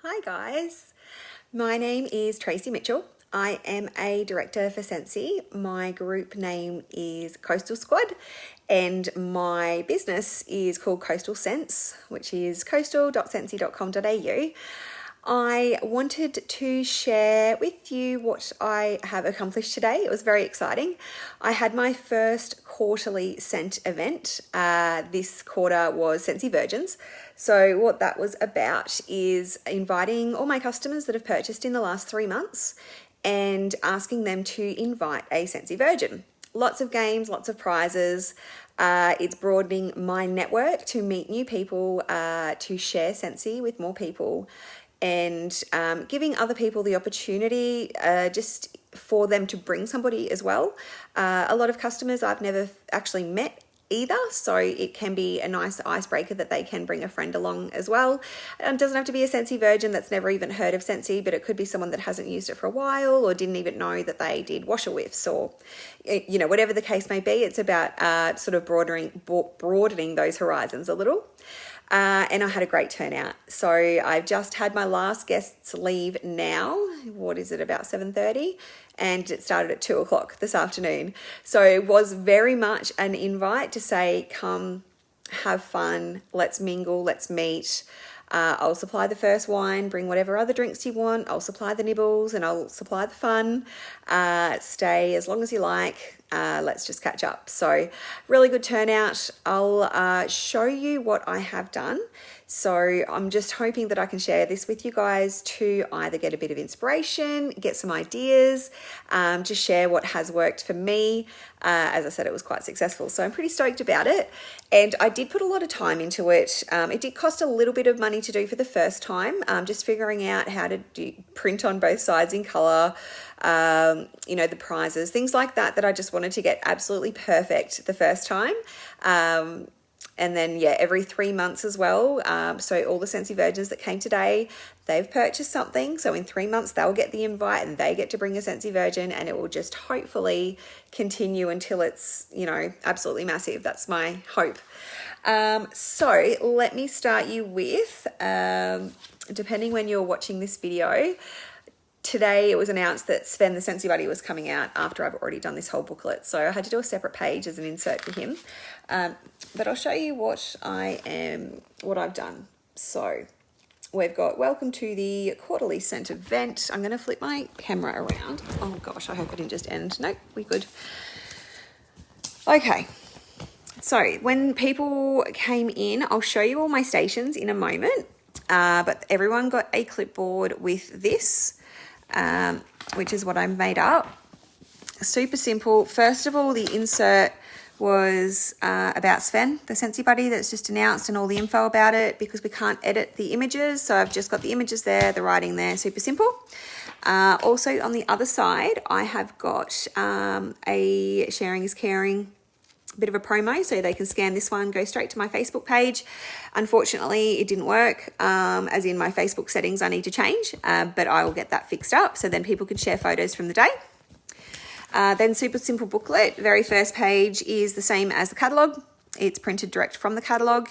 Hi guys, my name is Tracy Mitchell. I am a director for Scentsy. My group name is Coastal Squad and my business is called Coastal Scents, which is coastal.scentsy.com.au. I wanted to share with you what I have accomplished today. It was very exciting. I had my first quarterly scent event. This quarter was Scentsy Virgins. So what that was about is inviting all my customers that have purchased in the last 3 months and asking them to invite a Scentsy Virgin. Lots of games, lots of prizes. It's broadening my network to meet new people, to share Scentsy with more people, and giving other people the opportunity just for them to bring somebody as well. A lot of customers I've never actually met either, so it can be a nice icebreaker that they can bring a friend along as well. It doesn't have to be a Scentsy Virgin that's never even heard of Scentsy, but it could be someone that hasn't used it for a while or didn't even know that they did washer whiffs, or whatever the case may be. It's about sort of broadening those horizons a little. And I had a great turnout. So I've just had my last guests leave now. What is it, about 7:30? And it started at 2:00 this afternoon. So it was very much an invite to say, come, have fun, let's mingle, let's meet. I'll supply the first wine, bring whatever other drinks you want. I'll supply the nibbles and I'll supply the fun. Stay as long as you like. Let's just catch up. So really good turnout. I'll show you what I have done. So I'm just hoping that I can share this with you guys to either get a bit of inspiration, get some ideas, just share what has worked for me. As I said, it was quite successful, so I'm pretty stoked about it. And I did put a lot of time into it. It did cost a little bit of money to do for the first time, just figuring out how to print on both sides in colour, the prizes, things like that I just wanted to get absolutely perfect the first time. And then, every 3 months as well. So all the Scentsy Virgins that came today, they've purchased something. So in 3 months, they'll get the invite and they get to bring a Scentsy Virgin, and it will just hopefully continue until it's, absolutely massive. That's my hope. So let me start you with, depending when you're watching this video, today it was announced that Sven the Scentsy Buddy was coming out after I've already done this whole booklet. So I had to do a separate page as an insert for him. But I'll show you what I've done. So we've got welcome to the quarterly scent event. I'm going to flip my camera around. Oh gosh, I hope I didn't just end. Nope, we're good. Okay. So when people came in, I'll show you all my stations in a moment. But everyone got a clipboard with this. Which is what I made up. Super simple. First of all, the insert was about Sven, the Scentsy Buddy, that's just announced, and all the info about it, because we can't edit the images. So I've just got the images there, the writing there, super simple. Also on the other side, I have got a sharing is caring bit of a promo, so they can scan this one, go straight to my Facebook page. Unfortunately, it didn't work, as in my Facebook settings I need to change, but I will get that fixed up so then people can share photos from the day. Then super simple booklet. Very first page is the same as the catalogue. It's printed direct from the catalogue.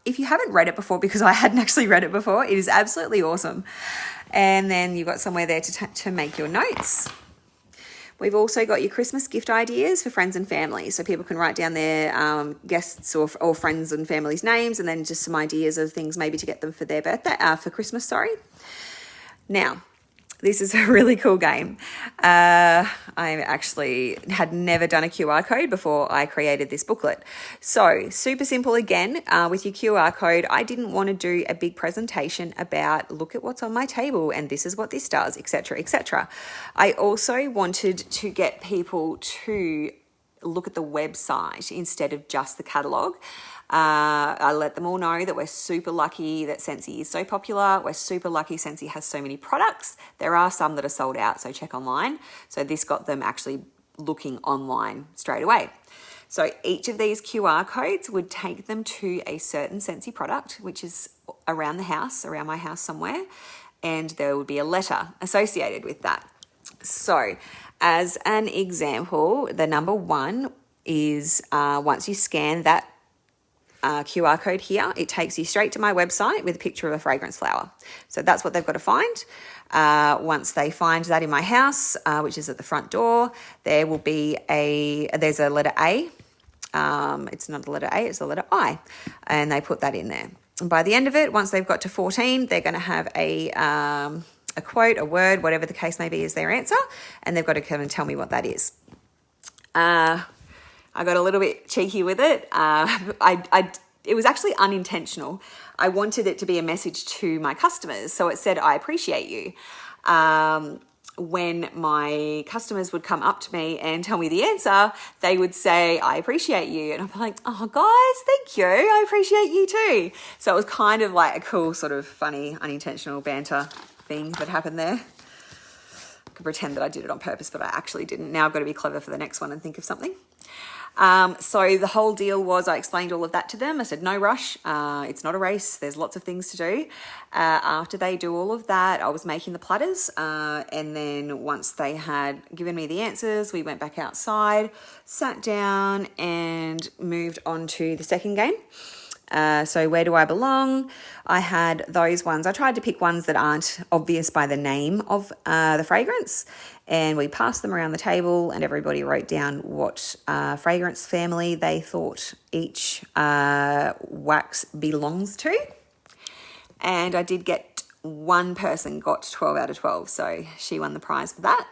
If you haven't read it before, because I hadn't actually read it before, it is absolutely awesome. And then you've got somewhere there to make your notes. We've also got your Christmas gift ideas for friends and family, so people can write down their guests or friends and family's names, and then just some ideas of things maybe to get them for their birthday, for Christmas, sorry. Now, this is a really cool game. I actually had never done a QR code before I created this booklet. So super simple again, with your QR code. I didn't want to do a big presentation about look at what's on my table and this is what this does, etc., etc. I also wanted to get people to look at the website instead of just the catalogue. I let them all know that we're super lucky that Scentsy is so popular. We're super lucky Scentsy has so many products. There are some that are sold out, so check online. So this got them actually looking online straight away. So each of these QR codes would take them to a certain Scentsy product, which is around the house, around my house somewhere, and there would be a letter associated with that. So as an example, the number one is once you scan that QR code here, it takes you straight to my website with a picture of a fragrance flower. So that's what they've got to find. Once they find that in my house, which is at the front door, there will be there's a letter A. It's not a letter A, it's a letter I. And they put that in there. And by the end of it, once they've got to 14, they're going to have a quote, a word, whatever the case may be is their answer. And they've got to come and tell me what that is. I got a little bit cheeky with it. It was actually unintentional. I wanted it to be a message to my customers. So it said, I appreciate you. When my customers would come up to me and tell me the answer, they would say, I appreciate you. And I'm like, oh, guys, thank you. I appreciate you too. So it was kind of like a cool sort of funny, unintentional banter thing that happened there. I could pretend that I did it on purpose, but I actually didn't. Now I've got to be clever for the next one and think of something. So the whole deal was I explained all of that to them. I said, no rush. It's not a race. There's lots of things to do. After they do all of that, I was making the platters. And then once they had given me the answers, we went back outside, sat down and moved on to the second game. So where do I belong? I had those ones. I tried to pick ones that aren't obvious by the name of the fragrance, and we passed them around the table and everybody wrote down what fragrance family they thought each wax belongs to. And I did get one person got 12 out of 12, so she won the prize for that.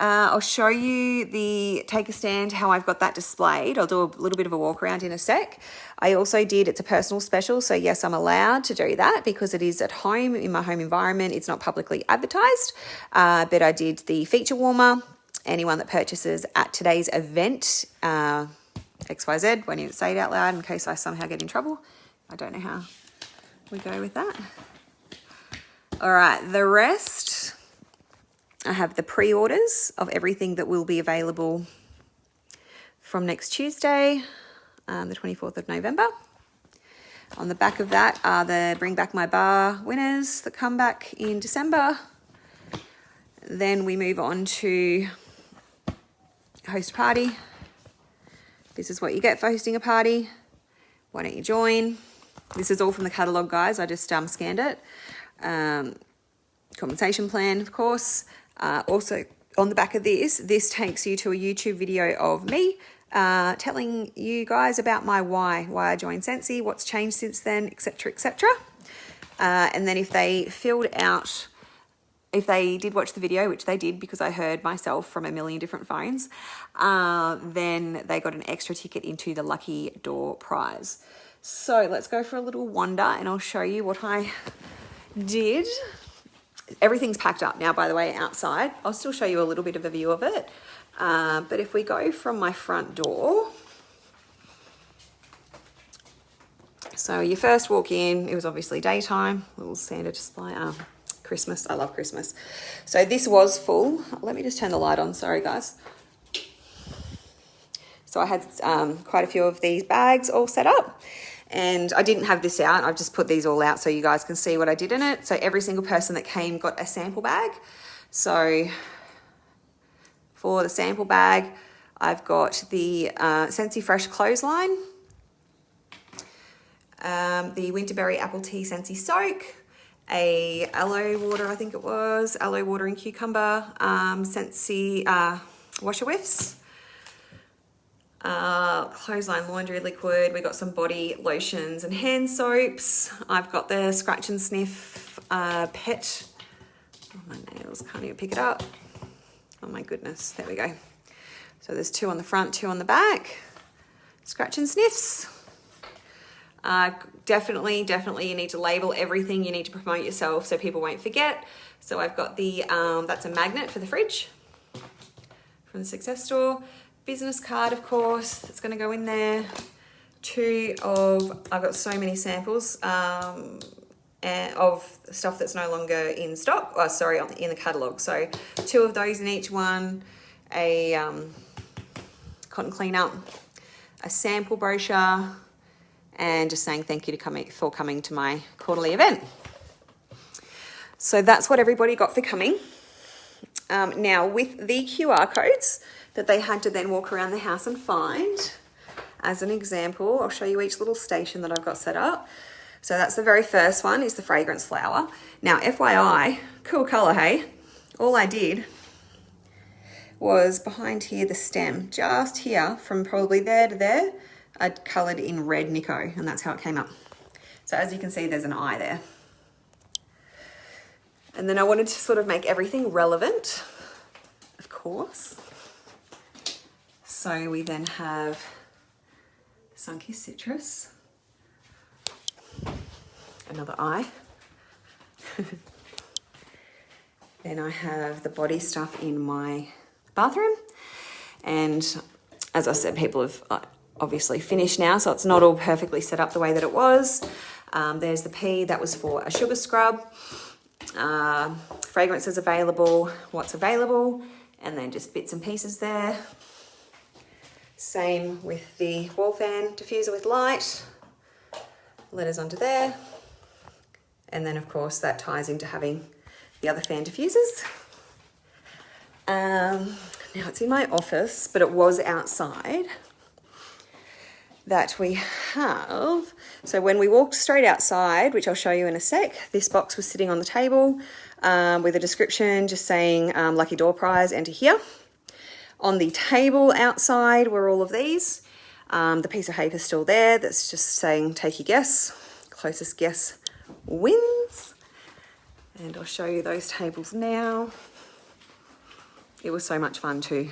I'll show you take a stand, how I've got that displayed. I'll do a little bit of a walk around in a sec. I also it's a personal special. So yes, I'm allowed to do that because it is at home in my home environment. It's not publicly advertised, but I did the feature warmer. Anyone that purchases at today's event, XYZ, won't even say it out loud in case I somehow get in trouble. I don't know how we go with that. All right, the rest, I have the pre-orders of everything that will be available from next Tuesday, the 24th of November. On the back of that are the Bring Back My Bar winners that come back in December. Then we move on to host a party. This is what you get for hosting a party. Why don't you join? This is all from the catalogue, guys. I just scanned it. Compensation plan, of course. Also, on the back of this takes you to a YouTube video of me telling you guys about my why I joined Scentsy, what's changed since then, etc., etc. And then if they did watch the video, which they did because I heard myself from a million different phones, then they got an extra ticket into the Lucky Door prize. So let's go for a little wander and I'll show you what I did. Everything's packed up now, by the way, outside. I'll still show you a little bit of a view of it. But if we go from my front door, so you first walk in, it was obviously daytime, little Santa display. Christmas, I love Christmas. So this was full. Let me just turn the light on, sorry guys. So I had quite a few of these bags all set up. And I didn't have this out. I've just put these all out so you guys can see what I did in it. So every single person that came got a sample bag. So for the sample bag, I've got the Scentsy Fresh Clothesline, the Winterberry Apple Tea Scentsy Soak, a aloe water, I think it was, aloe water and cucumber, Scentsy washer whiffs, clothesline laundry liquid. We got some body lotions and hand soaps. I've got the Scratch and Sniff pet. Oh, my nails, can't even pick it up. Oh my goodness, there we go. So there's 2 on the front, 2 on the back. Scratch and Sniffs. Definitely you need to label everything. You need to promote yourself so people won't forget. So I've got the, that's a magnet for the fridge from the Success Store. Business card, of course, that's going to go in there. I've got so many samples of stuff that's no longer in stock. Oh, sorry, in the catalogue. So 2 of those in each one. A cotton cleanup, a sample brochure, and just saying thank you for coming to my quarterly event. So that's what everybody got for coming. Now with the QR codes that they had to then walk around the house and find, As an example, I'll show you each little station that I've got set up. So that's the very first one, is the fragrance flower. Now, FYI, cool color, hey? All I did was behind here, the stem, just here, from probably there to there, I'd colored in red Nico, and that's how it came up. So as you can see, there's an eye there. And then I wanted to sort of make everything relevant, of course. So we then have Sun-Kissed Citrus, another eye. Then I have the body stuff in my bathroom. And as I said, people have obviously finished now, so it's not all perfectly set up the way that it was. There's the pea, that was for a sugar scrub. Fragrances available, what's available, and then just bits and pieces there. Same with the wall fan diffuser with light, letters onto there. And then of course that ties into having the other fan diffusers. Now it's in my office, but it was outside that we have. So when we walked straight outside, which I'll show you in a sec, this box was sitting on the table with a description just saying lucky door prize, enter here. On the table outside were all of these. The piece of paper is still there that's just saying take your guess. Closest guess wins. And I'll show you those tables now. It was so much fun too.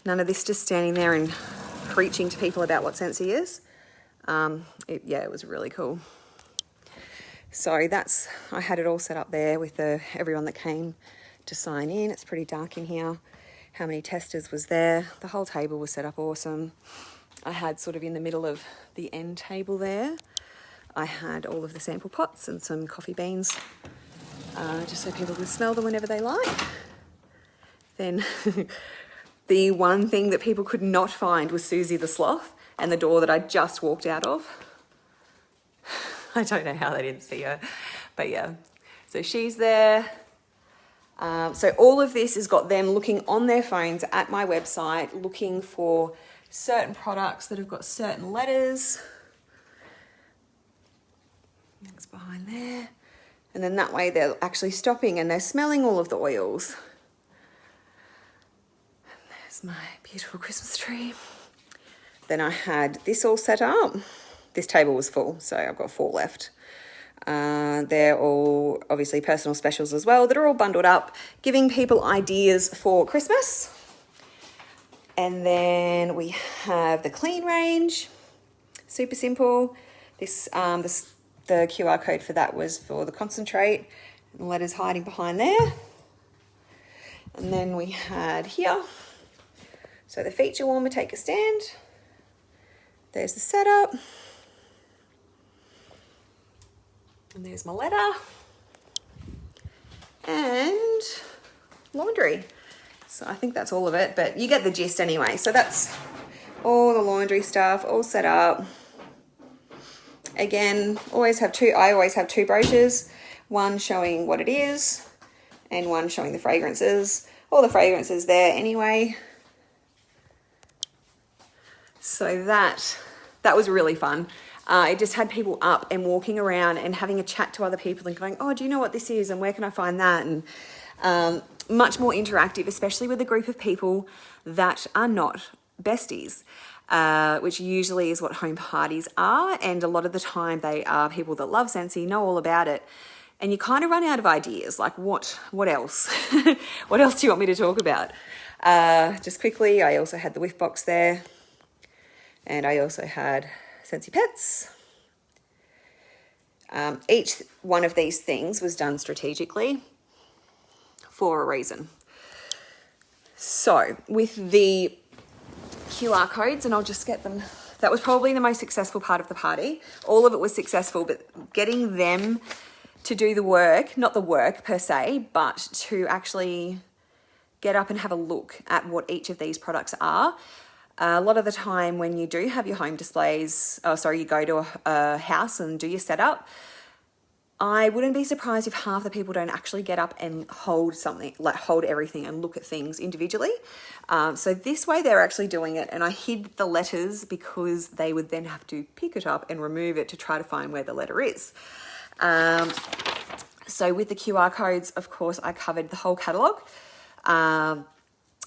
None of this just standing there and preaching to people about what Scentsy is. It was really cool. So I had it all set up there with everyone that came to sign in. It's pretty dark in here. How many testers was there? The whole table was set up awesome. I had sort of in the middle of the end table there, I had all of the sample pots and some coffee beans, just so people could smell them whenever they like. Then the one thing that people could not find was Susie the Sloth and the door that I just walked out of. I don't know how they didn't see her, but yeah. So she's there. So all of this has got them looking on their phones at my website, looking for certain products that have got certain letters. It's behind there. And then that way they're actually stopping and they're smelling all of the oils. There's my beautiful Christmas tree. Then I had this all set up. This table was full, so I've got 4 left. They're all obviously personal specials as well that are all bundled up, giving people ideas for Christmas. And then we have the clean range, super simple. The QR code for that was for the concentrate, and the letters hiding behind there. And then we had here, so the feature warmer, take a stand. There's the setup. And there's my letter. And laundry. So I think that's all of it, but you get the gist anyway. So that's all the laundry stuff, all set up. Again, I always have two brochures, one showing what it is and one showing the fragrances. All the fragrances there anyway. So that was really fun. It just had people up and walking around and having a chat to other people and going, oh, do you know what this is and where can I find that? And much more interactive, especially with a group of people that are not besties, which usually is what home parties are. And a lot of the time they are people that love Scentsy, know all about it. And you kind of run out of ideas, like what else? What else do you want me to talk about? Just quickly, I also had the whiff box there. And I also had Scentsy Pets. Each one of these things was done strategically for a reason. So with the QR codes, and I'll just get them, that was probably the most successful part of the party. All of it was successful, but getting them to do the work, not the work per se, but to actually get up and have a look at what each of these products are. A lot of the time when you do have your home displays, you go to a house and do your setup, I wouldn't be surprised if half the people don't actually get up and hold something, like hold everything and look at things individually. So this way they're actually doing it, and I hid the letters because they would then have to pick it up and remove it to try to find where the letter is. So with the QR codes, of course, I covered the whole catalogue.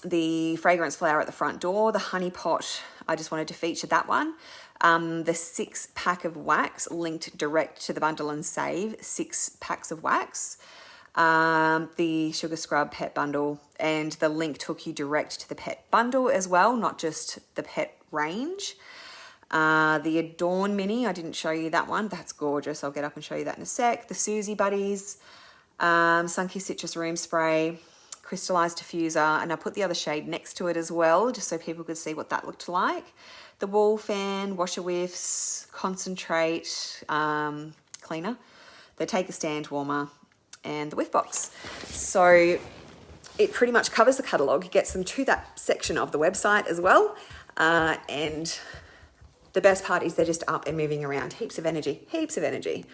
The fragrance flower at the front door, the honey pot, I just wanted to feature that one. The 6-pack of wax linked direct to the bundle and save, 6 packs of wax. The sugar scrub pet bundle, and the link took you direct to the pet bundle as well, not just the pet range. The Adorn Mini, I didn't show you that one. That's gorgeous. I'll get up and show you that in a sec. The Susie Buddies, Sunkissed Citrus Room Spray, Crystallized Diffuser, and I put the other shade next to it as well, just so people could see what that looked like. The Wall Fan, Washer Whiffs, Concentrate, Cleaner, the Take a Stand Warmer, and the Whiff Box. So it pretty much covers the catalogue, gets them to that section of the website as well, and the best part is they're just up and moving around. Heaps of energy, heaps of energy.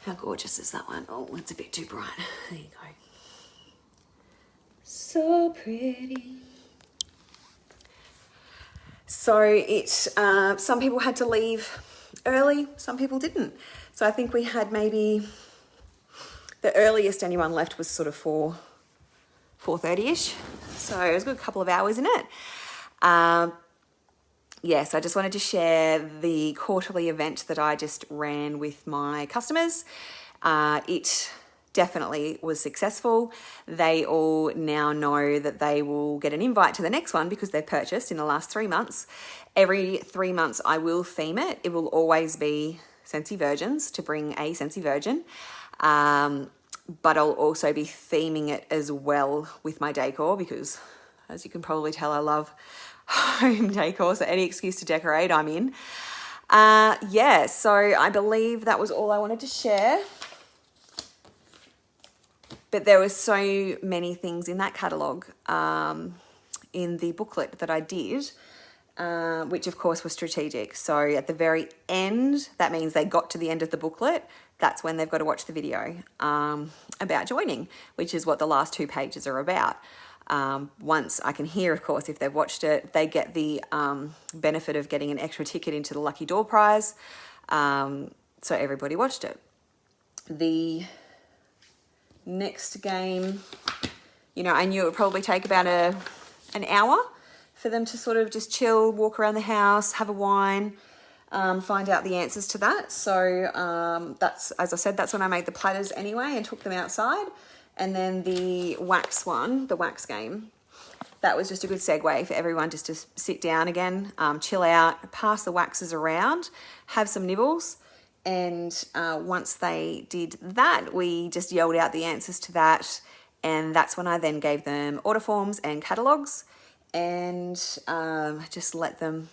How gorgeous is that one? Oh, it's a bit too bright. There you go. So pretty. So some people had to leave early, some people didn't. So I think we had maybe, the earliest anyone left was sort of 4:30ish. So it was a good couple of hours in it. Yes, I just wanted to share the quarterly event that I just ran with my customers. It definitely was successful. They all now know that they will get an invite to the next one because they've purchased in the last 3 months. Every 3 months I will theme it. It will always be Scentsy Virgins, to bring a Scentsy Virgin. But I'll also be theming it as well with my decor because, as you can probably tell, I love home decor, so any excuse to decorate, I'm in. Yeah, so I believe that was all I wanted to share. But there were so many things in that catalogue, in the booklet that I did, which of course was strategic. So at the very end, that means they got to the end of the booklet. That's when they've got to watch the video about joining, which is what the last 2 pages are about. Once I can hear, of course, if they've watched it, they get the benefit of getting an extra ticket into the Lucky Door prize. So everybody watched it. The next game, you know, I knew it would probably take about an hour for them to sort of just chill, walk around the house, have a wine, find out the answers to that. So that's, as I said, that's when I made the platters anyway and took them outside. And then the wax one, the wax game, that was just a good segue for everyone just to sit down again, chill out, pass the waxes around, have some nibbles. And once they did that, we just yelled out the answers to that. And that's when I then gave them order forms and catalogues and just let them,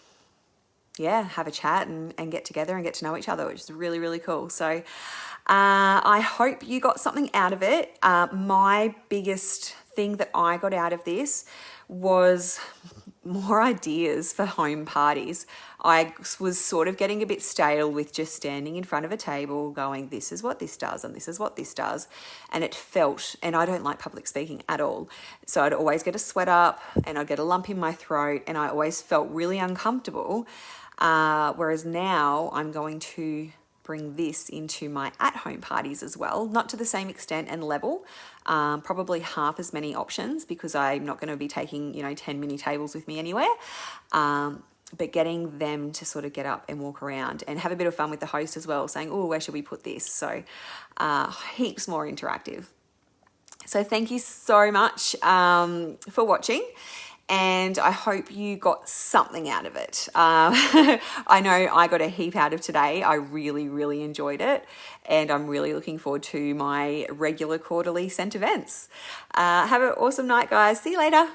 yeah, have a chat and get together and get to know each other, which is really, really cool. So I hope you got something out of it. My biggest thing that I got out of this was more ideas for home parties. I was sort of getting a bit stale with just standing in front of a table going, this is what this does and this is what this does. And it felt, and I don't like public speaking at all. So I'd always get a sweat up and I'd get a lump in my throat and I always felt really uncomfortable. Whereas now I'm going to bring this into my at-home parties as well, not to the same extent and level, probably half as many options because I'm not going to be taking, 10 mini tables with me anywhere, but getting them to sort of get up and walk around and have a bit of fun with the host as well, saying, oh, where should we put this? So heaps more interactive. So thank you so much for watching. And I hope you got something out of it. I know I got a heap out of today. I really, really enjoyed it. And I'm really looking forward to my regular quarterly scent events. Have an awesome night, guys. See you later.